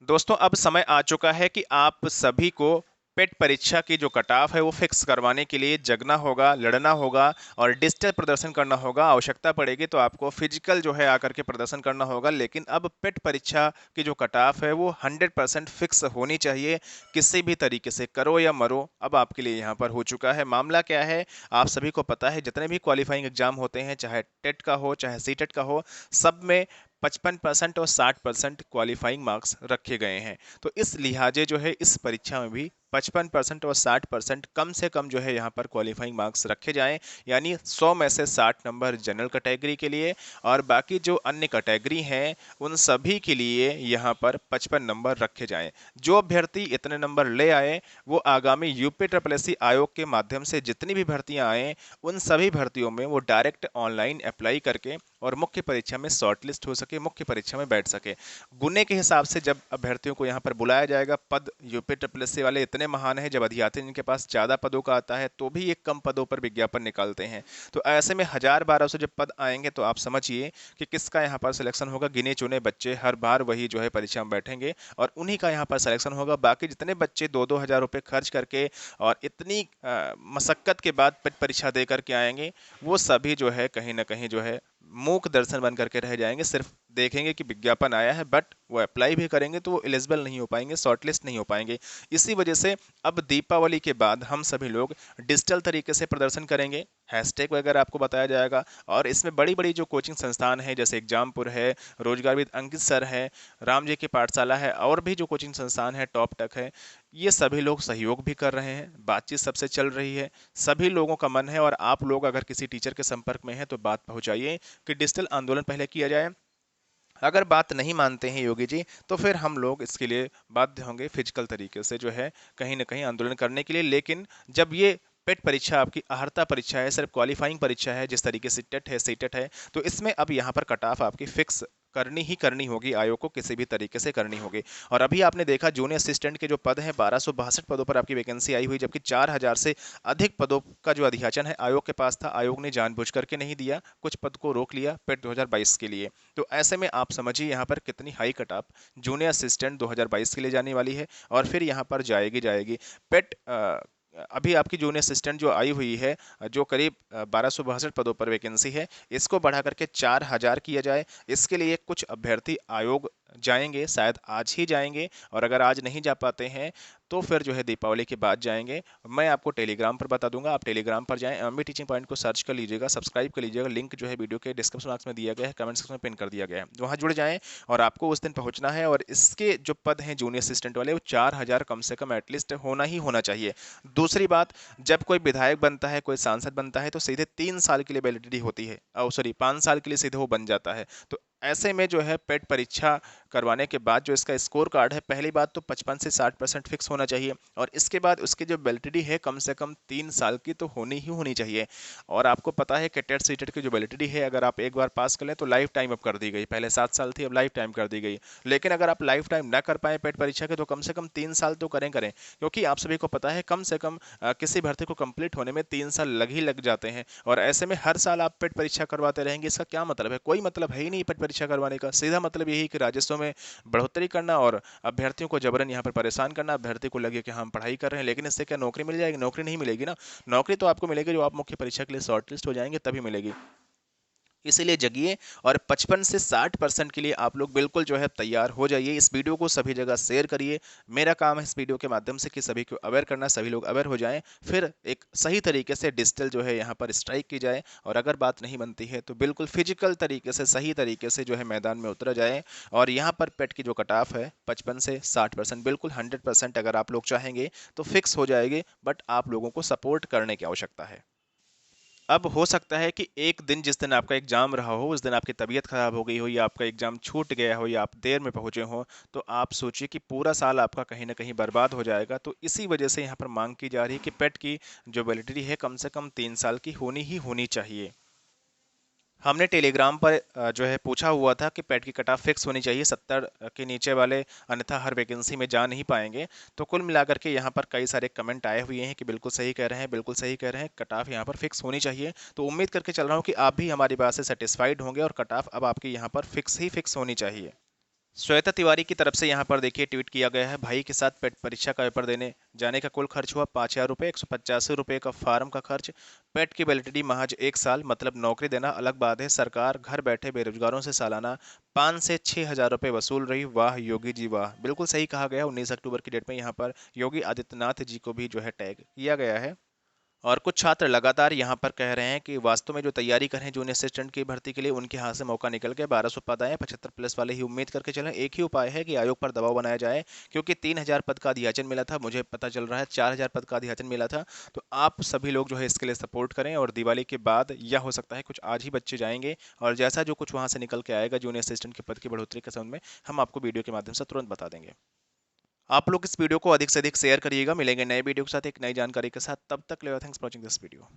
दोस्तों अब समय आ चुका है कि आप सभी को पेट परीक्षा की जो कट ऑफ है वो फिक्स करवाने के लिए जगना होगा, लड़ना होगा और डिजिटल प्रदर्शन करना होगा। आवश्यकता पड़ेगी तो आपको फिजिकल जो है आकर के प्रदर्शन करना होगा, लेकिन अब पेट परीक्षा की जो कट ऑफ है वो 100% फिक्स होनी चाहिए। किसी भी तरीके से करो या मरो, अब आपके लिए यहाँ पर हो चुका है। मामला क्या है, आप सभी को पता है, जितने भी क्वालिफाइंग एग्जाम होते हैं, चाहे टेट का हो चाहे सी टेट का हो, सब में 55% और 60% क्वालिफाइंग मार्क्स रखे गए हैं। तो इस लिहाजे जो है इस परीक्षा में भी 55% और 60% कम से कम जो है यहाँ पर क्वालिफाइंग मार्क्स रखे जाएं। यानी 100 में से 60 नंबर जनरल कैटेगरी के लिए और बाकी जो अन्य कैटेगरी हैं उन सभी के लिए यहाँ पर 55 नंबर रखे जाएं। जो अभ्यर्थी इतने नंबर ले आए वो आगामी यूपी ट्रिपल एससी आयोग के माध्यम से जितनी भी भर्तियां आए उन सभी भर्तियों में वो डायरेक्ट ऑनलाइन अप्लाई करके और मुख्य परीक्षा में शॉर्टलिस्ट हो सके, मुख्य परीक्षा में बैठ सके। गुने के हिसाब से जब अभ्यर्थियों को यहाँ पर बुलाया जाएगा, पद यूपी ट्रिपल एससी वाले इतने महान हैं, जब अधियाती जिनके पास ज़्यादा पदों का आता है तो भी ये कम पदों पर विज्ञापन निकालते हैं। तो ऐसे में 1000-1200 जब पद आएंगे तो आप समझिए कि किसका यहाँ पर सिलेक्शन होगा। गिने चुने बच्चे हर बार वही जो है परीक्षा में बैठेंगे और उन्हीं का यहाँ पर सिलेक्शन होगा। बाकी जितने बच्चे 2-2 हज़ार रुपये खर्च करके और इतनी मशक्कत के बाद परीक्षा दे करके आएंगे, वो सभी जो है कहीं ना कहीं जो है मूक दर्शन बन करके रह जाएंगे। सिर्फ देखेंगे कि विज्ञापन आया है, बट वो अप्लाई भी करेंगे तो वो एलिजिबल नहीं हो पाएंगे, शॉर्टलिस्ट नहीं हो पाएंगे। इसी वजह से अब दीपावली के बाद हम सभी लोग डिजिटल तरीके से प्रदर्शन करेंगे। हैशटैग वगैरह आपको बताया जाएगा और इसमें बड़ी बड़ी जो कोचिंग संस्थान है जैसे एग्जामपुर है, रोजगारविद अंकित सर है, राम जी की पाठशाला है और भी जो कोचिंग संस्थान है, टॉप तक है, ये सभी लोग सहयोग भी कर रहे हैं। बातचीत सबसे चल रही है, सभी लोगों का मन है और आप लोग अगर किसी टीचर के संपर्क में हैं तो बात पहुंचाइए कि डिजिटल आंदोलन पहले किया जाए। अगर बात नहीं मानते हैं योगी जी तो फिर हम लोग इसके लिए बाध्य होंगे फिजिकल तरीके से जो है कहीं ना कहीं आंदोलन करने के लिए। लेकिन जब ये पेट परीक्षा आपकी अहर्ता परीक्षा है, सिर्फ क्वालिफाइंग परीक्षा है, जिस तरीके से टेट है सी टेट है, तो इसमें अब यहाँ पर कट ऑफ आपकी फिक्स करनी ही करनी होगी, आयोग को किसी भी तरीके से करनी होगी। और अभी आपने देखा जूनियर असिस्टेंट के जो पद हैं 1262 पदों पर आपकी वैकेंसी आई हुई, जबकि 4000 से अधिक पदों का जो अधियाचन है आयोग के पास था। आयोग ने जानबूझ करके नहीं दिया, कुछ पद को रोक लिया पेट 2022 के लिए। तो ऐसे में आप समझिए यहाँ पर कितनी high cut off junior assistant 2022 के लिए जाने वाली है और फिर यहाँ पर जाएगी जाएगी पेट अभी आपकी जूनियर असिस्टेंट जो आई हुई है, जो करीब 1262 पदों पर वैकेंसी है, इसको बढ़ा करके 4000 किया जाए। इसके लिए कुछ अभ्यर्थी आयोग जाएंगे, शायद आज ही जाएंगे और अगर आज नहीं जा पाते हैं तो फिर जो है दीपावली के बाद जाएंगे। मैं आपको टेलीग्राम पर बता दूंगा, आप टेलीग्राम पर जाएं, एमबी टीचिंग पॉइंट को सर्च कर लीजिएगा, सब्सक्राइब कर लीजिएगा। लिंक जो है वीडियो के डिस्क्रिप्शन बॉक्स में दिया गया है, कमेंट सेक्शन में पिन कर दिया गया है, वहाँ जुड़ जाएं और आपको उस दिन पहुंचना है। और इसके जो पद हैं जूनियर असिस्टेंट वाले वो 4000 कम से कम एटलीस्ट होना ही होना चाहिए। दूसरी बात, जब कोई विधायक बनता है, कोई सांसद बनता है तो सीधे 3 साल के लिए वैलिडिटी होती है, सॉरी 5 साल के लिए सीधे वो बन जाता है। तो ऐसे में जो है पेट परीक्षा करवाने के बाद जो इसका स्कोर कार्ड है, पहली बात तो 55 से 60% फिक्स होना चाहिए और इसके बाद उसकी जो वैलिडिटी है कम से कम 3 साल की तो होनी ही होनी चाहिए। और आपको पता है कि टेट सीटेट की जो वैलिडिटी है, अगर आप एक बार पास कर लें तो लाइफ टाइम अब कर दी गई, पहले 7 साल थी अब लाइफ टाइम कर दी गई। लेकिन अगर आप लाइफ टाइम ना कर पाए पेट परीक्षा के तो कम से कम 3 साल तो करें करें, क्योंकि आप सभी को पता है कम से कम किसी भर्ती को कंप्लीट होने में 3 साल लग ही लग जाते हैं। और ऐसे में हर साल आप पेट परीक्षा करवाते रहेंगे, इसका क्या मतलब है? कोई मतलब है ही नहीं पेट परीक्षा करवाने का। सीधा मतलब यही कि राजस्व में बढ़ोतरी करना और अभ्यर्थियों को जबरन यहाँ पर परेशान करना। अभ्यर्थी को लगे कि हम पढ़ाई कर रहे हैं, लेकिन इससे क्या नौकरी मिल जाएगी? नौकरी नहीं मिलेगी ना। नौकरी तो आपको मिलेगी जो आप मुख्य परीक्षा के लिए शॉर्टलिस्ट हो जाएंगे तभी मिलेगी। इसीलिए जगिए और 55 से 60% के लिए आप लोग बिल्कुल जो है तैयार हो जाइए। इस वीडियो को सभी जगह शेयर करिए। मेरा काम है इस वीडियो के माध्यम से कि सभी को अवेयर करना, सभी लोग अवेयर हो जाएं, फिर एक सही तरीके से डिजिटल जो है यहाँ पर स्ट्राइक की जाए। और अगर बात नहीं बनती है तो बिल्कुल फिजिकल तरीके से, सही तरीके से जो है मैदान में उतरा जाए। और यहाँ पर पेट की जो कट ऑफ है 55 से 60%, बिल्कुल 100% अगर आप लोग चाहेंगे तो फिक्स हो जाएगी, बट आप लोगों को सपोर्ट करने की आवश्यकता है। अब हो सकता है कि एक दिन जिस दिन आपका एग्जाम रहा हो उस दिन आपकी तबीयत खराब हो गई हो या आपका एग्जाम छूट गया हो या आप देर में पहुंचे हो, तो आप सोचिए कि पूरा साल आपका कहीं ना कहीं बर्बाद हो जाएगा। तो इसी वजह से यहाँ पर मांग की जा रही है कि पेट की जो वैलिडिटी है कम से कम 3 साल की होनी ही होनी चाहिए। हमने टेलीग्राम पर जो है पूछा हुआ था कि पेट की कट ऑफ फिक्स होनी चाहिए, 70 के नीचे वाले अन्यथा हर वैकेंसी में जा नहीं पाएंगे। तो कुल मिलाकर के यहाँ पर कई सारे कमेंट आए हुए हैं कि बिल्कुल सही कह रहे हैं, बिल्कुल सही कह रहे हैं, कट ऑफ यहाँ पर फिक्स होनी चाहिए। तो उम्मीद करके चल रहा हूँ कि आप भी हमारी बात से सेटिस्फाइड होंगे और कट ऑफ अब आपकी यहाँ पर फिक्स ही फिक्स होनी चाहिए। श्वेता तिवारी की तरफ से यहाँ पर देखिए ट्वीट किया गया है, भाई के साथ पेट परीक्षा का पेपर देने जाने का कुल खर्च हुआ 5,000 रुपये, 185 रुपये का फार्म का खर्च। पेट की वैलिडिटी महज 1 साल, मतलब नौकरी देना अलग बात है। सरकार घर बैठे बेरोजगारों से सालाना 5 से 6 हज़ार रुपये वसूल रही। वाह योगी जी वाह, बिल्कुल सही कहा गया। 19 अक्टूबर की डेट में यहाँ पर योगी आदित्यनाथ जी को भी जो है टैग किया गया है। और कुछ छात्र लगातार यहाँ पर कह रहे हैं कि वास्तव में जो तैयारी कर रहे हैं जूनियर असिस्टेंट की भर्ती के लिए, उनके हाथ से मौका निकल गया। 1200 पद आए, 75+ वाले ही उम्मीद करके चलें। एक ही उपाय है कि आयोग पर दबाव बनाया जाए, क्योंकि 3,000 पद का अधियाचन मिला था, मुझे पता चल रहा है 4,000 पद का अधियाचन मिला था। तो आप सभी लोग जो है इसके लिए सपोर्ट करें, और दिवाली के बाद या हो सकता है कुछ आज ही बच्चे जाएंगे, और जैसा जो कुछ वहाँ से निकल के आएगा जूनियर असिस्टेंट के पद की बढ़ोतरी के संबंध में, हम आपको वीडियो के माध्यम से तुरंत बता देंगे। आप लोग इस वीडियो को अधिक से अधिक शेयर करिएगा। मिलेंगे नए वीडियो के साथ, एक नई जानकारी के साथ। तब तक ले, thanks for watching this video.